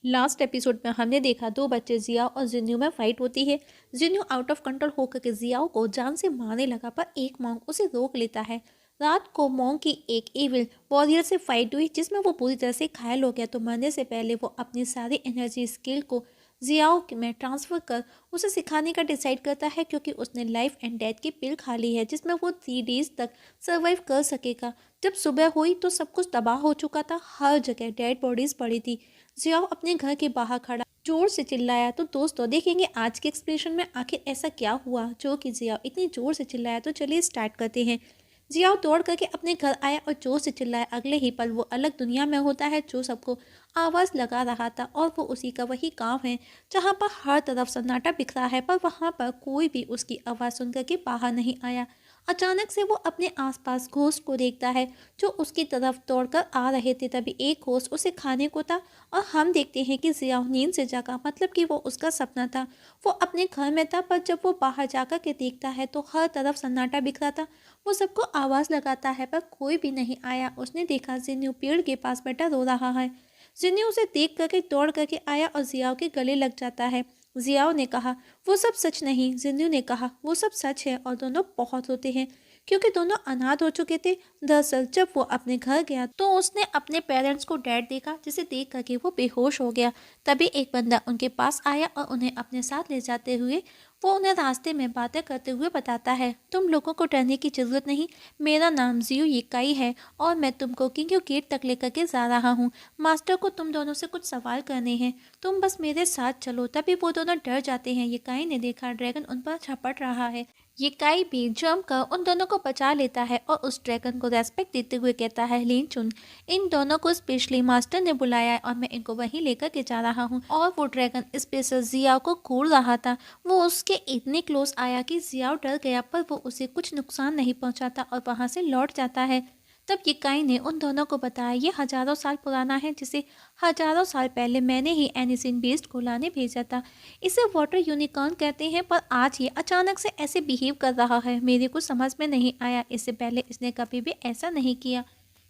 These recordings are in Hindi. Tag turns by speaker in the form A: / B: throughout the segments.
A: लास्ट एपिसोड में हमने देखा दो बच्चे जिया और जिन्नू में फाइट होती है। जिन्नू आउट ऑफ कंट्रोल होकर के जियाओ को जान से मारने लगा पर एक मॉन्क उसे रोक लेता है। रात को मॉन्क की एक इविल वॉरियर से फाइट हुई जिसमें वो पूरी तरह से घायल हो गया, तो मरने से पहले वो अपनी सारी एनर्जी स्किल को जियाओ में ट्रांसफर कर उसे सिखाने का डिसाइड करता है, क्योंकि उसने लाइफ एंड डेथ की पिल खा ली है जिसमें वो 3 डेज तक सर्वाइव कर सकेगा। जब सुबह हुई तो सब कुछ तबाह हो चुका था, हर जगह डेड बॉडीज पड़ी थी। जियाओ अपने घर के बाहर खड़ा जोर से चिल्लाया। तो दोस्तों देखेंगे आज के एक्सप्रेशन में आखिर ऐसा क्या हुआ जो कि जियाओ इतनी जोर से चिल्लाया। तो चलिए स्टार्ट करते हैं। जियाओ दौड़ करके अपने घर आया और जोर से चिल्लाया। अगले ही पल वो अलग दुनिया में होता है जो सबको आवाज़ लगा रहा था, और वो उसी का वही गांव है जहां पर हर तरफ सन्नाटा बिखरा है, पर वहां पर कोई भी उसकी आवाज़ सुन करके बाहर नहीं आया। अचानक से वो अपने आसपास घोस्ट को देखता है जो उसकी तरफ दौड़कर आ रहे थे। तभी एक घोस्ट उसे खाने को था और हम देखते हैं कि जियाओ नींद से जागा, मतलब कि वो उसका सपना था। वो अपने घर में था, पर जब वो बाहर जाकर के देखता है तो हर तरफ सन्नाटा बिखरा था। वो सबको आवाज़ लगाता है पर कोई भी नहीं आया। उसने देखा जिन्नू पेड़ के पास बैठा रो रहा है। जिन्नू उसे देख करके दौड़ करके आया और जियाओ के गले लग जाता है। जियाओ ने कहा वो सब सच नहीं। जिन्नू ने कहा वो सब सच है, और दोनों बहुत रोते हैं क्योंकि दोनों अनाथ हो चुके थे। दरअसल जब वो अपने घर गया तो उसने अपने पेरेंट्स को डेड देखा, जिसे देख करके वो बेहोश हो गया। तभी एक बंदा उनके पास आया और उन्हें अपने साथ ले जाते हुए वो उन्हें रास्ते में बातें करते हुए बताता है, तुम लोगों को डरने की जरूरत नहीं। मेरा नाम जियो यिकाई है और मैं तुमको किंग्यू गेट तक लेकर के जा रहा हूँ। मास्टर को तुम दोनों से कुछ सवाल करने हैं, तुम बस मेरे साथ चलो। तभी वो दोनों डर जाते हैं। यिकाई ने देखा ड्रैगन उन पर झपट रहा है। यिकाई भी जम कर उन दोनों को बचा लेता है और उस ड्रैगन को रेस्पेक्ट देते हुए कहता है, लिन चुन, इन दोनों को स्पेशली मास्टर ने बुलाया है और मैं इनको वहीं लेकर के जा रहा हूँ। और वो ड्रैगन स्पेशल जियाओ को घूर रहा था। वो उसके इतने क्लोज आया कि जियाओ डर गया, पर वो उसे कुछ नुकसान नहीं पहुंचाता और वहां से लौट जाता है। तब यिकाई ने उन दोनों को बताया ये हजारों साल पुराना है, जिसे हजारों साल पहले मैंने ही एनिसिन बीस्ट को लाने भेजा था। इसे वाटर यूनिकॉर्न कहते हैं, पर आज ये अचानक से ऐसे बिहेव कर रहा है, मेरे को समझ में नहीं आया। इससे पहले इसने कभी भी ऐसा नहीं किया।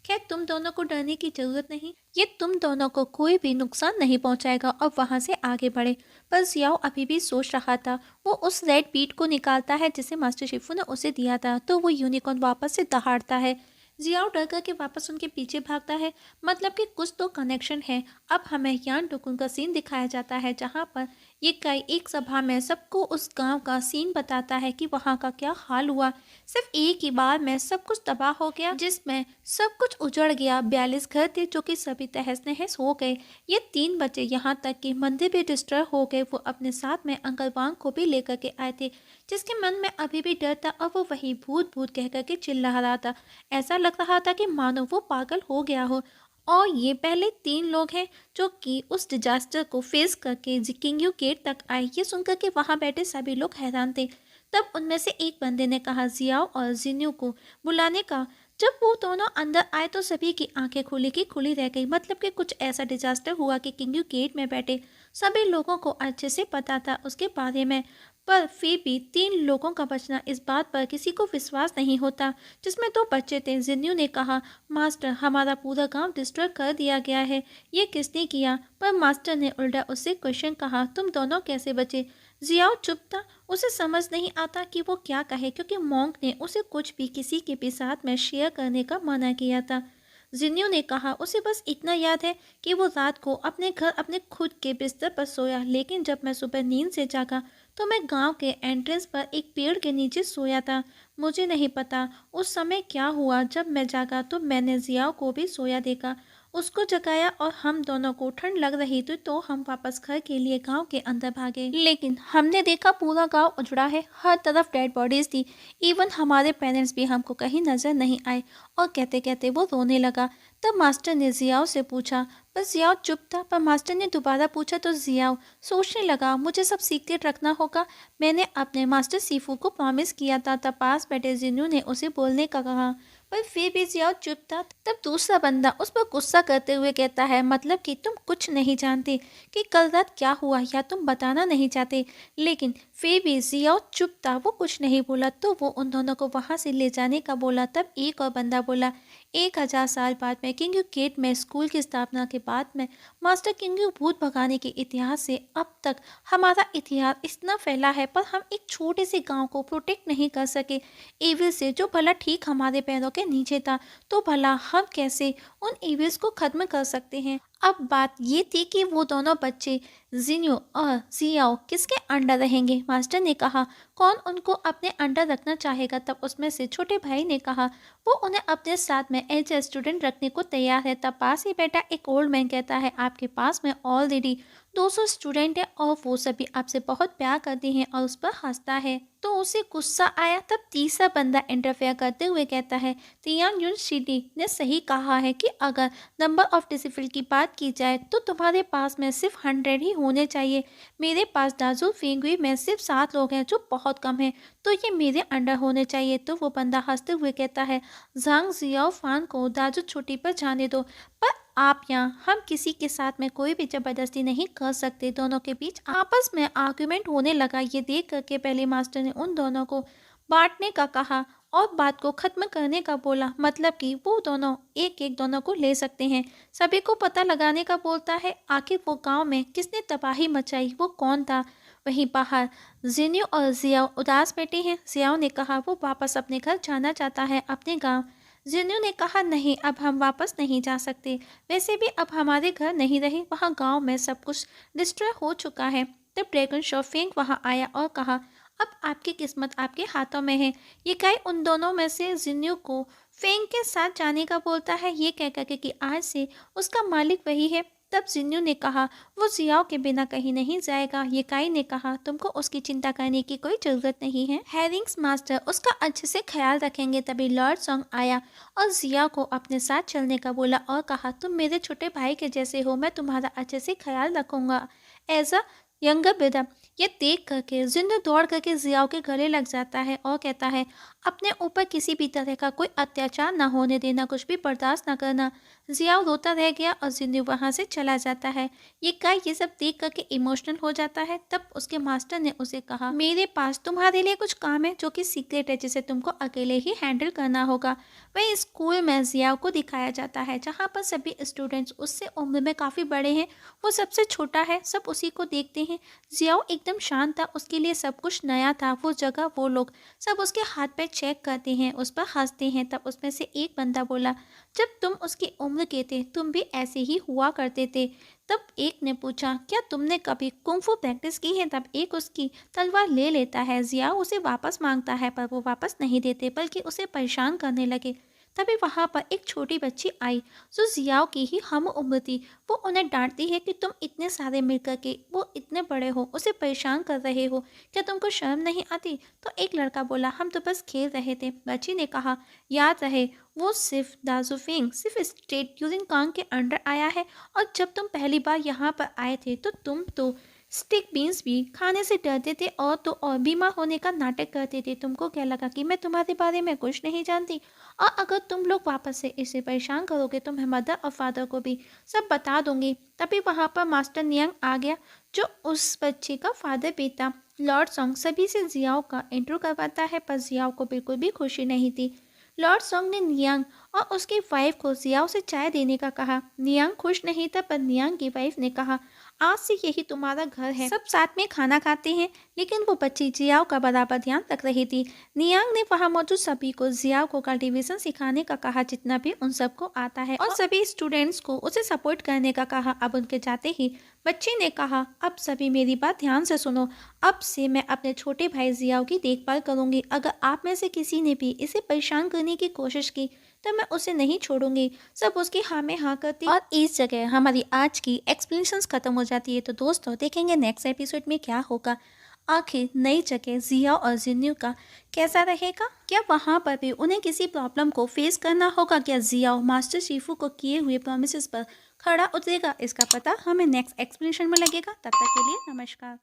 A: खैर तुम दोनों को डरने की जरूरत नहीं, ये तुम दोनों को कोई भी नुकसान नहीं पहुंचाएगा। और वहां से आगे बढ़े। पर जियाओ अभी भी सोच रहा था। वो उस रेड बीट को निकालता है जिसे मास्टर शिफू ने उसे दिया था, तो वो यूनिकॉर्न वापस से दहाड़ता है। जियाओ डर कर के वापस उनके पीछे भागता है, मतलब कि कुछ तो कनेक्शन है। अब हमें यान टुकुन का सीन दिखाया जाता है जहां पर ये कई एक सभा में सबको उस गांव का सीन बताता है कि वहां का क्या हाल हुआ। सिर्फ एक ही बार में सब कुछ तबाह हो गया, जिसमें सब कुछ उजड़ गया। 42 घर थे जो कि सभी तहस नहस हो गए। ये 3 बच्चे यहाँ तक कि मंदिर भी डिस्ट्रॉय हो गए। वो अपने साथ में अंकल वांग को भी लेकर के आए थे, जिसके मन में अभी भी डर था और वो वही भूत भूत कह करके चिल्ला रहा था। ऐसा लग रहा था कि मानो वो पागल हो गया हो। और ये पहले 3 लोग हैं जो कि उस डिजास्टर को फेस करके किंग्यू गेट तक आए। ये सुनकर के वहां बैठे सभी लोग हैरान थे। तब उनमें से एक बंदे ने कहा जियाओ और जिन्यू को बुलाने का। जब वो दोनों अंदर आए तो सभी की आंखें खुली की खुली रह गई, मतलब कि कुछ ऐसा डिजास्टर हुआ कि किंग्यू गेट में बैठे सभी लोगों को अच्छे से पता था उसके बारे में। पर फिर भी 3 लोगों का बचना, इस बात पर किसी को विश्वास नहीं होता, जिसमें 2 बच्चे थे। जिन्नू ने कहा मास्टर हमारा पूरा गांव डिस्ट्रॉय कर दिया गया है, ये किसने किया? पर मास्टर ने उल्टा उससे क्वेश्चन कहा, तुम दोनों कैसे बचे? जियाओ चुप था, उसे समझ नहीं आता कि वो क्या कहे, क्योंकि मॉन्क ने उसे कुछ भी किसी के भी साथ में शेयर करने का मना किया था। जिन्नू ने कहा उसे बस इतना याद है कि वो रात को अपने घर अपने खुद के बिस्तर पर सोया, लेकिन जब मैं सुबह नींद से जागा तो मैं गांव के एंट्रेंस पर एक पेड़ के नीचे सोया था। मुझे नहीं पता उस समय क्या हुआ। जब मैं जागा तो मैंने जियाओ को भी सोया देखा, उसको जगाया और हम दोनों को ठंड लग रही थी, तो हम वापस घर के लिए गांव के अंदर भागे। लेकिन हमने देखा पूरा गांव उजड़ा है, हर तरफ डेड बॉडीज थी। इवन हमारे पेरेंट्स भी हमको कहीं नजर नहीं आए। और कहते कहते वो रोने लगा। तब मास्टर ने जियाओ से पूछा, पर जियाओ चुप था। पर मास्टर ने दोबारा पूछा तो जियाओ सोचने लगा, मुझे सब सीक्रेट रखना होगा, मैंने अपने मास्टर सीफू को प्रॉमिस किया था। तब पास बैठे जिन्नू ने उसे बोलने का कहा, पर फिर भी जियाओ चुप था। तब दूसरा बंदा उस पर गुस्सा करते हुए कहता है, मतलब कि तुम कुछ नहीं जानते कि कल रात क्या हुआ, या तुम बताना नहीं चाहते। लेकिन फिर भी जियाओ चुप था, वो कुछ नहीं बोला। तो वो उन दोनों को वहां से ले जाने का बोला। तब एक और बंदा बोला, 1000 साल बाद में किंग गेट में स्कूल की स्थापना के बाद में मास्टर किंग भूत भगाने के इतिहास से अब तक हमारा इतिहास इतना फैला है, पर हम एक छोटे से गांव को प्रोटेक्ट नहीं कर सके एविल से, जो भला ठीक हमारे पैरों के नीचे था। तो भला हम कैसे उन एविल्स को खत्म कर सकते हैं। अब बात ये थी कि वो दोनों बच्चे जिन्यू और जियाओ किसके अंडर रहेंगे। मास्टर ने कहा, कौन उनको अपने अंडर रखना चाहेगा। तब उसमें से छोटे भाई ने कहा वो उन्हें अपने साथ में एज ए स्टूडेंट रखने को तैयार है। तब पास ही बैठा एक ओल्ड मैन कहता है, आपके पास में ऑलरेडी 200 स्टूडेंट है और वो सभी आपसे बहुत प्यार करते हैं, और उस पर हंसता है। तो उसे गुस्सा आया। तब तीसरा बंदा इंटरफेयर करते हुए कहता है, तियांग यूनिवर्सिटी ने सही कहा है कि अगर नंबर ऑफ डिसिपल की बात की जाए तो तुम्हारे पास में सिर्फ 100 ही होने चाहिए। मेरे पास दाजू फेंगुई में सिर्फ 7 लोग हैं, जो बहुत कम है, तो ये मेरे अंडर होने चाहिए। तो वो बंदा हंसते हुए कहता है, जांग जियाओ फान को दाजू छुट्टी पर जाने दो, पर आप यहाँ हम किसी के साथ में कोई भी जबरदस्ती नहीं कर सकते। दोनों के बीच आपस में आर्ग्यूमेंट होने लगा। ये देख करके पहले मास्टर ने उन दोनों को बांटने का कहा और बात को खत्म करने का बोला, मतलब कि वो दोनों एक एक दोनों को ले सकते हैं। सभी को पता लगाने का बोलता है, आखिर वो गांव में किसने तबाही मचाई, वो कौन था। वहीं बाहर जिन्यू और जियाओ उदास बैठे हैं। जियाओ ने कहा वो वापस अपने घर जाना चाहता है, अपने गांव। जिन्यू ने कहा, नहीं, अब हम वापस नहीं जा सकते। वैसे भी अब हमारे घर नहीं रहे, वहाँ गांव में सब कुछ डिस्ट्रॉय हो चुका है। तब ड्रैगन शॉफिंग वहाँ आया और कहा, अब आपकी किस्मत आपके हाथों में है। ये काई उन दोनों में से जिन्यू को फेंग के साथ जाने का बोलता है, ये कह करके कि आज से उसका मालिक वही है। तब जिन्यू ने कहा वो जियाओ के बिना कहीं नहीं जाएगा। ये काई ने कहा, तुमको उसकी चिंता करने की कोई जरूरत नहीं है, हैरिंग्स मास्टर उसका अच्छे से ख्याल रखेंगे। तभी लॉर्ड सॉन्ग आया और जियाओ को अपने साथ चलने का बोला और कहा, तुम मेरे छोटे भाई के जैसे हो, मैं तुम्हारा अच्छे से ख्याल रखूंगा एज अ यंगर ब्रदर। ये देख करके जिन्नू दौड़ करके जियाओ के गले लग जाता है और कहता है, अपने ऊपर किसी भी तरह का कोई अत्याचार ना होने देना, कुछ भी बर्दाश्त ना करना। जियाओ रोता रह गया और जिन्नू वहाँ से चला जाता है। ये गाय ये सब देख करके इमोशनल हो जाता है। तब उसके मास्टर ने उसे कहा, मेरे पास तुम्हारे लिए कुछ काम है जो कि सीक्रेट है, जिसे तुमको अकेले ही हैंडल करना होगा। वही स्कूल में जियाओ को दिखाया जाता है, जहाँ पर सभी स्टूडेंट्स उससे उम्र में काफ़ी बड़े हैं, वो सबसे छोटा है, सब उसी को देखते हैं। जियाओ एकदम शांत था, उसके लिए सब कुछ नया था। वो जगह, वो लोग सब उसके हाथ पे चेक करते हैं, उस पर हंसते हैं। तब उसमें से एक बंदा बोला, जब तुम उसकी उम्र के थे तुम भी ऐसे ही हुआ करते थे। तब एक ने पूछा, क्या तुमने कभी कुंफू प्रैक्टिस की है। तब एक उसकी तलवार ले लेता है। जियाओ उसे वापस मांगता है, पर वो वापस नहीं देते, बल्कि उसे परेशान करने लगे। तभी वहाँ पर एक छोटी बच्ची आई जो जियाओ की ही हम उम्र थी। वो उन्हें डांटती है कि तुम इतने सारे मिलकर के वो इतने बड़े हो, उसे परेशान कर रहे हो, क्या तुमको शर्म नहीं आती। तो एक लड़का बोला, हम तो बस खेल रहे थे। बच्ची ने कहा, याद रहे वो सिर्फ दाजुफिंग सिर्फ स्टेट यूजिंग कांग के अंडर आया है, और जब तुम पहली बार यहाँ पर आए थे तो तुम तो स्टिक बीन्स भी खाने से डरते थे और तो और बीमार होने का नाटक करते थे। तुमको क्या लगा कि मैं तुम्हारे बारे में कुछ नहीं जानती, और अगर तुम लोग वापस से इसे परेशान करोगे तो मैं मदर और फादर को भी सब बता दूंगी। तभी वहाँ पर मास्टर नियंग आ गया, जो उस बच्चे का फादर भी था। लॉर्ड सॉन्ग सभी से जियाओ का इंट्रो करवाता है, पर जियाओ को बिल्कुल भी खुशी नहीं थी। लॉर्ड सॉन्ग ने नियांग और उसकी वाइफ को जियाओ से चाय देने का कहा। नियांग खुश नहीं था, पर नियांग की वाइफ ने कहा, आज से यही तुम्हारा घर है, सब साथ में खाना खाते हैं। लेकिन वो बच्ची जियाओ का बराबर ध्यान रख रही थी। नियांग ने वहाँ मौजूद सभी को जियाओ को कल्टीवेशन सिखाने का कहा, जितना भी उन सबको आता है, और सभी स्टूडेंट्स को उसे सपोर्ट करने का कहा। अब उनके जाते ही बच्ची ने कहा, अब सभी मेरी बात ध्यान से सुनो, अब से मैं अपने छोटे भाई जियाओ की देखभाल करूंगी। अगर आप में से किसी ने भी इसे परेशान करने की कोशिश की तो मैं उसे नहीं छोड़ूंगी। सब उसकी हाँ में हाँ करती, और इस जगह हमारी आज की एक्सप्लेनेशंस खत्म हो जाती है। तो दोस्तों देखेंगे नेक्स्ट एपिसोड में क्या होगा, आखिर नई जगह जियाओ और जिन्यू का कैसा रहेगा। क्या वहाँ पर भी उन्हें किसी प्रॉब्लम को फेस करना होगा, क्या जियाओ मास्टर शिफू को किए हुए प्रोमिसेस पर खड़ा उतरेगा, इसका पता हमें नेक्स्ट एक्सप्लेनेशन में लगेगा। तब तक के लिए नमस्कार।